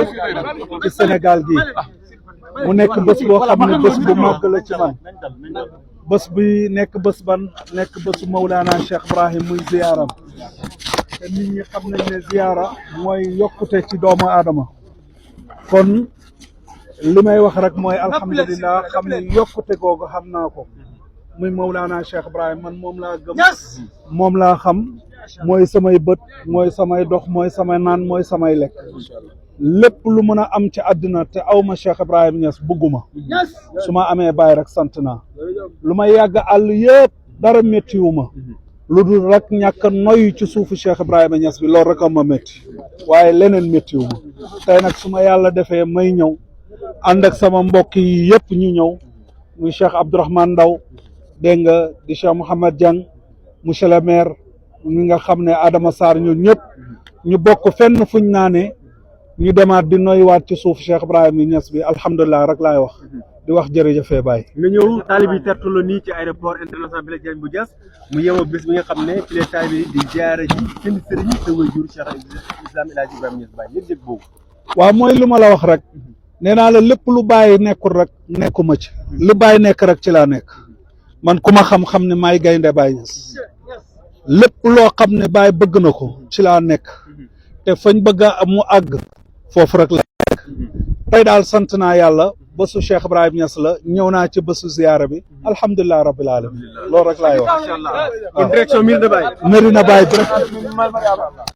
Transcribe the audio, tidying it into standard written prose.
ci Sénégal gi mu nekk bés boo xam ne bés bu màgg la ci man bés bi nekk bés ban nekk bésu Mawlana Cheikh Ibrahim muy ziyaaram te nit ñi xam nañ ne ziyaara mooy yokkute ci doomu aadama kon li may wax rek mooy alhamdulilah xam ne yokkute googu xam naa ko muy Mawlana Cheikh Ibrahim man moom laa gëm moom laa xam mooy samay bët mooy samay dox mooy samay naan mooy samay lekk lépp lu mën a am ci àddina te aw ma Cheikh Ibrahim Niass bugguma su ma amee bàyyi rek sant naa lu may yàgg àll yëpp dara méttiwu ma lu dul rek ñàkk noyyu ci suufu Cheikh Ibrahima Niass bi loolu rek a ma métti waaye leneen méttiwu ma tey nag su ma yàlla defee may ñëw ànd ak sama mbokk yi yëpp ñu ñëw muy Cheikh Abdourahmane Ndaw dégg nga di Cheikh Mouhamed Dieng monsieur le maire mi nga xam ne Adama Sarr ñun ñëpp ñu bokk fenn fuñ naa ne ñu demaat di noyyiwaat ci suuf Cheikh Ibrahima Niass bi alhamdulilah rek laay wax di wax jërëjëfee Baye. nga ñëw taalib yi tertu la nii ci aéroport international Blaise Diagne bu Diass mu yemoo bés bi nga xam ne ci les taalib yi di ziyaare ji seen sëriñ sa waajur Cheikh Islam El Hadji Ibrahima Niass Baye yëg-yëg boobu. waaw mooy lu ma la wax rek nee naa la lépp lu Baye nekkul rek nekkuma ci lu Baye nekk rek ci laa nekk man ku ma xam-xam ne maay gaynde Baye Niass lépp loo xam ne Baye bëgg na ko ci laa nekk te fañ bëgg a mu àgg foofu rek la nekk tey daal sant naa yàlla bésu Cheikh Ibrahima Niass la ñëw naa ci bésu ziyaara bi alhamdulilah rabbil alamin loolu rek laay wax. macha allah. direction Médina Baye. Médina Baye direct